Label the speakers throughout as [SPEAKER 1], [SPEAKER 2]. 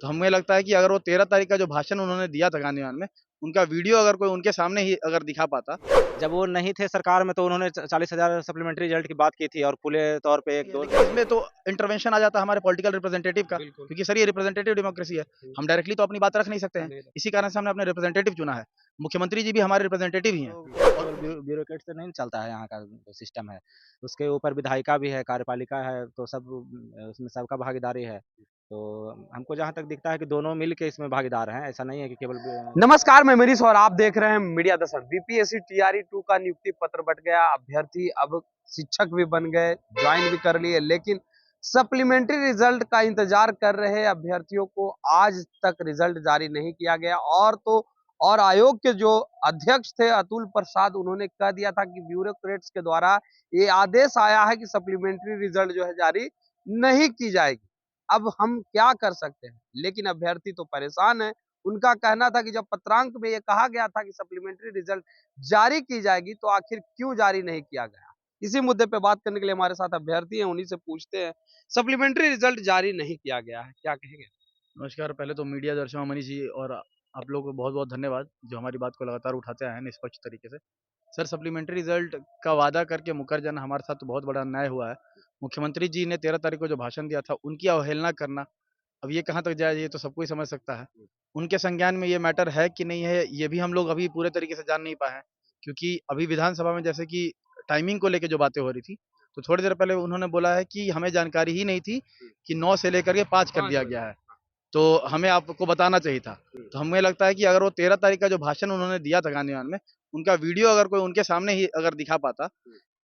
[SPEAKER 1] तो हमें लगता है कि अगर वो 13 तारीख का जो भाषण उन्होंने दिया था गांधी मैदान में, उनका वीडियो अगर कोई उनके सामने ही अगर दिखा पाता।
[SPEAKER 2] जब वो नहीं थे सरकार में तो उन्होंने 40,000 सप्लीमेंट्री रिजल्ट की बात की थी और खुले तौर पे एक दो
[SPEAKER 1] लेकिन इसमें तो इंटरवेंशन आ जाता है हमारे पॉलिटिकल रिप्रेजेंटेटिव का,
[SPEAKER 2] बिल्कुल।
[SPEAKER 1] क्योंकि सर ये रिप्रेजेंटेटिव डेमोक्रेसी है। हम डायरेक्टली तो अपनी बात रख नहीं सकते हैं, इसी कारण से हमने अपने रिप्रेजेंटेटिव चुना है। मुख्यमंत्री जी भी हमारे रिप्रेजेंटेटिव ही हैं।
[SPEAKER 2] तो केवल ब्यूरोक्रेट से नहीं चलता है यहाँ का जो सिस्टम है। उसके ऊपर विधायिका भी है, कार्यपालिका है, तो सब उसमें सबका भागीदारी है। तो हमको जहाँ तक दिखता है कि दोनों मिल के इसमें भागीदार हैं, ऐसा नहीं है कि केवल
[SPEAKER 3] नमस्कार, मैं मनीष और आप देख रहे हैं मीडिया दर्शन। बीपीएससी टीआरई 2 का नियुक्ति पत्र बट गया, अभ्यर्थी अब शिक्षक भी बन गए, ज्वाइन भी कर लिए, लेकिन सप्लीमेंट्री रिजल्ट का इंतजार कर रहे अभ्यर्थियों को आज तक रिजल्ट जारी नहीं किया गया। और आयोग के जो अध्यक्ष थे अतुल प्रसाद, उन्होंने कह दिया था कि ब्यूरोक्रेट्स के द्वारा ये आदेश आया है कि सप्लीमेंट्री रिजल्ट जो है जारी नहीं की जाएगी। अब हम क्या कर सकते हैं, लेकिन अभ्यर्थी तो परेशान है। उनका कहना था कि जब पत्रांक में ये कहा गया था कि सप्लीमेंट्री रिजल्ट जारी की जाएगी, तो आखिर क्यों जारी नहीं किया गया। इसी मुद्दे पे बात करने के लिए हमारे साथ अभ्यर्थी हैं, उन्हीं से पूछते हैं। सप्लीमेंट्री रिजल्ट जारी नहीं किया गया है, क्या कहेंगे।
[SPEAKER 1] नमस्कार, पहले तो मीडिया दर्शकों मनीष जी और आप लोगों को बहुत बहुत धन्यवाद जो हमारी बात को लगातार उठाते आए हैं निष्पक्ष तरीके से। सर, सप्लीमेंट्री रिजल्ट का वादा करके मुकर जाना हमारे साथ तो बहुत बड़ा अन्याय हुआ है। मुख्यमंत्री जी ने 13 तारीख को जो भाषण दिया था उनकी अवहेलना करना, अब ये कहाँ तक जायज़ है ये तो सब कोई समझ सकता है। उनके संज्ञान में ये मैटर है कि नहीं है, ये भी हम लोग अभी पूरे तरीके से जान नहीं पाए हैं। क्योंकि अभी विधानसभा में जैसे कि टाइमिंग को लेके जो बातें हो रही थी, तो थोड़ी देर पहले उन्होंने बोला है कि हमें जानकारी ही नहीं थी कि 9 से लेकर के 5 कर दिया गया है। तो हमें आपको बताना चाहिए था। तो हमें लगता है कि अगर वो 13 तारीख का जो भाषण उन्होंने दिया था गांधी मैदान में, उनका वीडियो अगर कोई उनके सामने ही अगर दिखा पाता,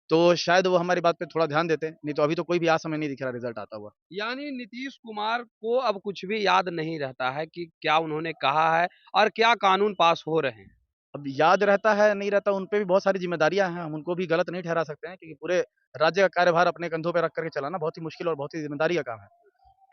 [SPEAKER 1] तो शायद वो हमारी बात पे थोड़ा ध्यान देते। नहीं तो अभी तो कोई भी आज हमें नहीं दिख रहा रिजल्ट आता हुआ।
[SPEAKER 3] यानी नीतीश कुमार को अब कुछ भी याद नहीं रहता है कि क्या उन्होंने कहा है और क्या कानून पास हो रहे हैं।
[SPEAKER 1] अब याद रहता है, नहीं रहता, उन पे भी बहुत सारी ज़िम्मेदारियाँ हैं, हम उनको भी गलत नहीं ठहरा सकते हैं क्योंकि पूरे राज्य का कार्यभार अपने कंधों पे रख कर के चलाना बहुत ही मुश्किल और बहुत ही ज़िम्मेदारी का काम है।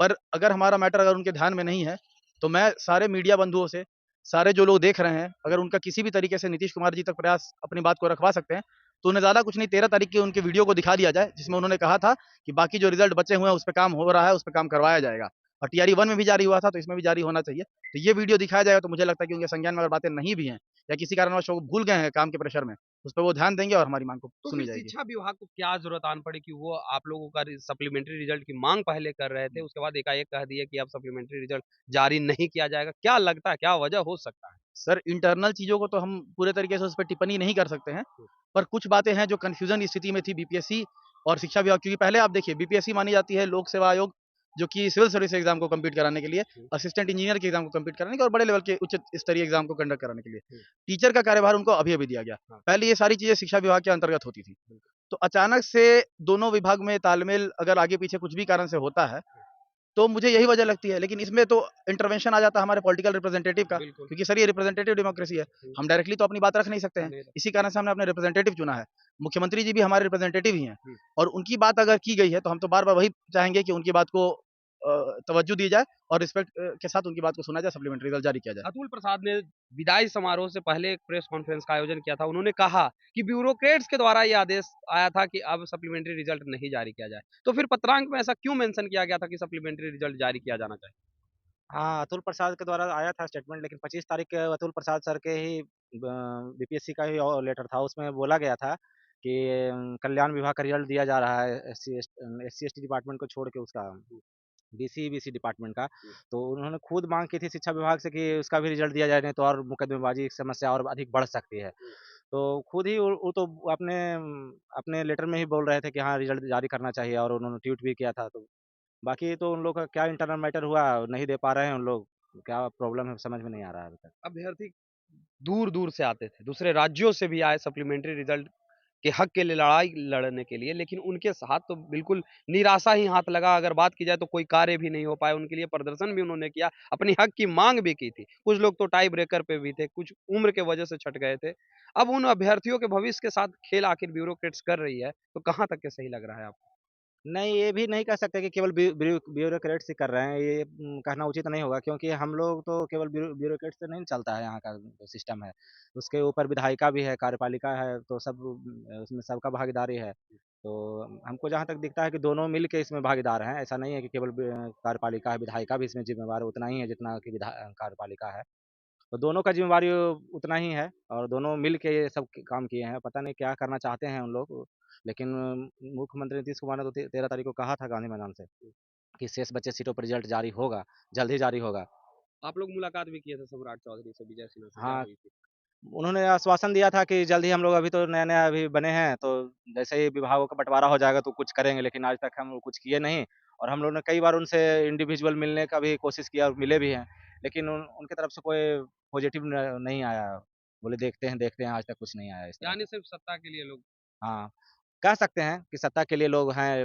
[SPEAKER 1] पर अगर हमारा मैटर अगर उनके ध्यान में नहीं है, तो मैं सारे मीडिया बंधुओं से, सारे जो लोग देख रहे हैं, अगर उनका किसी भी तरीके से नीतीश कुमार जी तक प्रयास अपनी बात को रखवा सकते हैं, तो उन्हें ज़्यादा कुछ नहीं 13 तारीख की उनके वीडियो को दिखा दिया जाए, जिसमें उन्होंने कहा था कि बाकी जो रिज़ल्ट बचे हुए हैं, उस पे काम हो रहा है, उस पे काम करवाया जाएगा। और टीआरई 1 में भी जारी हुआ था, तो इसमें भी जारी होना चाहिए। तो ये वीडियो दिखाया जाएगा तो मुझे लगता है कि उनके संज्ञान में अगर बातें नहीं भी हैं या किसी कारणवश वो भूल गए हैं काम के प्रेशर में, उस पे वो ध्यान देंगे और हमारी माँग को
[SPEAKER 3] तो
[SPEAKER 1] सुनी
[SPEAKER 3] फिर
[SPEAKER 1] जाएगी।
[SPEAKER 3] शिक्षा विभाग को क्या जरूरत आन पड़ी कि वो आप लोगों का सप्लीमेंट्री रिजल्ट की मांग पहले कर रहे थे, उसके बाद एकाएक कह दिए कि अब सप्लीमेंट्री रिजल्ट जारी नहीं किया जाएगा। क्या लगता है, क्या वजह हो सकता है।
[SPEAKER 1] सर, इंटरनल चीज़ों को तो हम पूरे तरीके से उस पे टिप्पणी नहीं कर सकते हैं, पर कुछ बातें हैं जो कन्फ्यूज़न की स्थिति में थी बीपीएससी और शिक्षा विभाग, क्योंकि पहले आप देखिए बीपीएससी मानी जाती है लोक सेवा आयोग, जो कि सिविल सर्विस एग्ज़ाम को कंप्लीट कराने के लिए, असिस्टेंट इंजीनियर के एग्ज़ाम को कंप्लीट कराने के और बड़े लेवल के उच्च स्तरीय एग्ज़ाम को कंडक्ट कराने के लिए। टीचर का कार्यभार उनको अभी-अभी दिया गया। पहले ये सारी चीज़ें शिक्षा विभाग के अंतर्गत होती थी। तो अचानक से दोनों विभाग में तालमेल अगर आगे-पीछे कुछ भी कारण से होता है, तो मुझे यही वजह लगती है। लेकिन इसमें तो इंटरवेंशन आ जाता है हमारे पॉलिटिकल रिप्रेजेंटेटिव का, क्योंकि सर ये रिप्रेजेंटेटिव डेमोक्रेसी है। हम डायरेक्टली तो अपनी बात रख नहीं सकते हैं, इसी कारण से हमने अपने रिप्रेजेंटेटिव चुना है। मुख्यमंत्री जी भी हमारे रिप्रेजेंटेटिव ही हैं और उनकी बात अगर की गई है तो हम तो बार-बार वही चाहेंगे कि उनकी बात को तवज्जो दी जाए और रिस्पेक्ट के साथ उनकी बात को सुना जाए, सप्लीमेंट्री रिजल्ट जारी किया जाए।
[SPEAKER 3] अतुल प्रसाद ने विदाई समारोह से पहले एक प्रेस कॉन्फ्रेंस का आयोजन किया था। उन्होंने कहा कि ब्यूरोक्रेट्स के द्वारा ये आदेश आया था कि अब सप्लीमेंट्री रिजल्ट नहीं जारी किया जाए। तो फिर पत्रांक में ऐसा क्यों मेंशन किया गया था कि सप्लीमेंट्री रिजल्ट जारी किया जाना चाहिए।
[SPEAKER 2] हाँ, अतुल प्रसाद के द्वारा आया था स्टेटमेंट, लेकिन 25 तारीख के अतुल प्रसाद सर के ही बीपीएससी का ही लेटर था। उसमें बोला गया था कि कल्याण विभाग का रिजल्ट दिया जा रहा है एससी एसटी डिपार्टमेंट को छोड़ के, उसका डीसी डिपार्टमेंट का। तो उन्होंने खुद मांग की थी शिक्षा विभाग से कि उसका भी रिजल्ट दिया जाए, नहीं तो और मुकदमेबाजी की समस्या और अधिक बढ़ सकती है। तो खुद ही वो तो अपने अपने लेटर में ही बोल रहे थे कि हाँ रिजल्ट जारी करना चाहिए, और उन्होंने ट्वीट भी किया था। तो बाकी तो उन लोग का क्या इंटरनल मैटर हुआ, नहीं दे पा रहे हैं उन लोग, क्या प्रॉब्लम है समझ में नहीं आ रहा है अभी तक।
[SPEAKER 3] अभ्यर्थी दूर-दूर से आते थे, दूसरे राज्यों से भी आए सप्लीमेंट्री रिजल्ट के हक के लिए लड़ाई लड़ने के लिए, लेकिन उनके साथ तो बिल्कुल निराशा ही हाथ लगा। अगर बात की जाए तो कोई कार्य भी नहीं हो पाया, उनके लिए प्रदर्शन भी उन्होंने किया, अपने हक की मांग भी की थी। कुछ लोग तो टाई ब्रेकर पे भी थे, कुछ उम्र के वजह से छट गए थे। अब उन अभ्यर्थियों के भविष्य के साथ खेल आखिर ब्यूरोक्रेट्स कर रही है, तो कहाँ तक के सही लग रहा है आपको।
[SPEAKER 2] नहीं, ये भी नहीं कह सकते कि केवल ब्यूरोक्रेट्स ही कर रहे हैं, ये कहना उचित नहीं होगा, क्योंकि हम लोग तो केवल ब्यूरोक्रेट्स से नहीं चलता है यहाँ का जो सिस्टम है। उसके ऊपर विधायिका भी है, कार्यपालिका है, तो सब उसमें सबका भागीदारी है। तो हमको जहाँ तक दिखता है कि दोनों मिल के इसमें भागीदार हैं। ऐसा नहीं है कि केवल कार्यपालिका है, विधायिका भी इसमें ज़िम्मेवार उतना ही है जितना कि कार्यपालिका है। तो दोनों का ज़िम्मेवारी उतना ही है और दोनों मिल के ये सब काम किए हैं। पता नहीं क्या करना चाहते हैं उन लोग, लेकिन मुख्यमंत्री नीतीश कुमार ने तो 13 तारीख को कहा था गांधी मैदान से कि शेष बचे सीटों पर रिजल्ट जारी होगा, जल्द ही जारी होगा।
[SPEAKER 3] आप लोग मुलाकात भी किए थे सम्राट चौधरी से, विजय सिन्हा से, क्या
[SPEAKER 2] हाँ,
[SPEAKER 3] हुई थी?
[SPEAKER 2] उन्होंने आश्वासन दिया था कि जल्द ही हम लोग, अभी तो नया-नया अभी बने हैं, तो जैसे ही विभागों का बँटवारा हो जाएगा तो कुछ करेंगे, लेकिन आज तक हम लोग कुछ किए नहीं। और हम लोगों ने कई बार उनसे इंडिविजुअल मिलने का भी कोशिश किया और मिले भी हैं, लेकिन उनकी तरफ से कोई पॉजिटिव नहीं आया। बोले देखते हैं, आज तक कुछ नहीं आया इस तरह
[SPEAKER 3] यानी
[SPEAKER 2] का।
[SPEAKER 3] सिर्फ सत्ता के लिए लोग,
[SPEAKER 2] हाँ, कह सकते हैं कि सत्ता के लिए लोग हैं,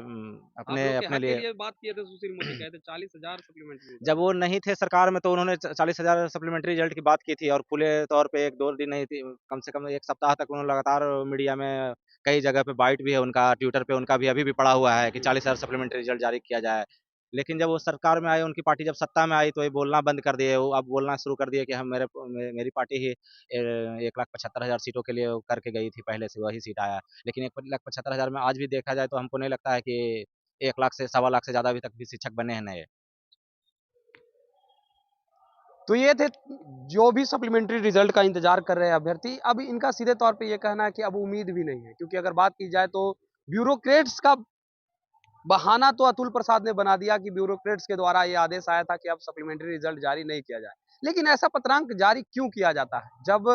[SPEAKER 3] आप लोग के
[SPEAKER 2] अपने
[SPEAKER 3] हक के
[SPEAKER 2] लिए।
[SPEAKER 3] लिए बात किए थे, सुशील मोदी कहे थे 40,000 सप्लीमेंट्री
[SPEAKER 2] जब
[SPEAKER 3] रिजल्ट।
[SPEAKER 2] वो नहीं थे सरकार में तो उन्होंने 40,000 सप्लीमेंट्री रिजल्ट की बात की थी और खुले तौर पे 1-2 दिन नहीं थी, कम से कम 1 सप्ताह तक उन्होंने लगातार मीडिया में कई जगह पे बाइट भी है उनका, ट्विटर पे उनका भी अभी भी पड़ा हुआ है कि 40,000 सप्लीमेंट्री रिजल्ट जारी किया जाए। लेकिन जब वो सरकार में आए, उनकी पार्टी जब सत्ता में आई तो ये बोलना बंद कर दिए। वो अब बोलना शुरू कर दिए कि हम मेरी पार्टी ही 1,75,000 सीटों के लिए वो करके गई थी, पहले से वही सीट आया। लेकिन 1,75,000 में आज भी देखा जाए तो हमको नहीं लगता है कि 1 लाख से सवा लाख से ज़्यादा अभी तक भी शिक्षक बने हैं नए।
[SPEAKER 3] तो ये थे जो भी सप्लीमेंट्री रिजल्ट का इंतजार कर रहे हैं अभ्यर्थी। अब इनका सीधे तौर पे ये कहना है कि अब उम्मीद भी नहीं है, क्योंकि अगर बात की जाए तो ब्यूरोक्रेट्स का बहाना तो अतुल प्रसाद ने बना दिया कि ब्यूरोक्रेट्स के द्वारा ये आदेश आया था कि अब सप्लीमेंट्री रिजल्ट जारी नहीं किया जाए। लेकिन ऐसा पत्रांक जारी क्यों किया जाता है जब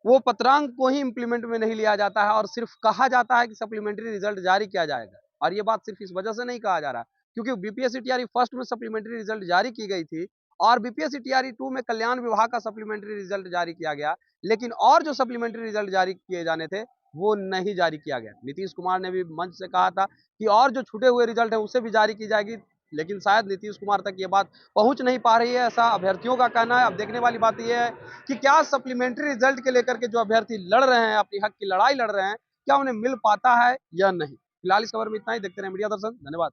[SPEAKER 3] वो पत्रांक को ही इम्प्लीमेंट में नहीं लिया जाता है और सिर्फ कहा जाता है कि सप्लीमेंट्री रिजल्ट जारी किया जाएगा। और ये बात सिर्फ इस वजह से नहीं कहा जा रहा, क्योंकि बीपीएससी टीआरई फर्स्ट में सप्लीमेंट्री रिजल्ट जारी की गई थी और बीपीएससी टीआरई 2 में कल्याण विभाग का सप्लीमेंट्री रिजल्ट जारी किया गया, लेकिन और जो सप्लीमेंट्री रिजल्ट जारी किए जाने थे वो नहीं जारी किया गया। नीतीश कुमार ने भी मंच से कहा था कि और जो छूटे हुए रिजल्ट है उसे भी जारी की जाएगी, लेकिन शायद नीतीश कुमार तक ये बात पहुंच नहीं पा रही है, ऐसा अभ्यर्थियों का कहना है। अब देखने वाली बात यह है कि क्या सप्लीमेंट्री रिजल्ट के लेकर के जो अभ्यर्थी लड़ रहे हैं, अपनी हक की लड़ाई लड़ रहे हैं, क्या उन्हें मिल पाता है या नहीं। फिलहाल इस खबर में इतना ही। देखते रहे मीडिया दर्शन। धन्यवाद।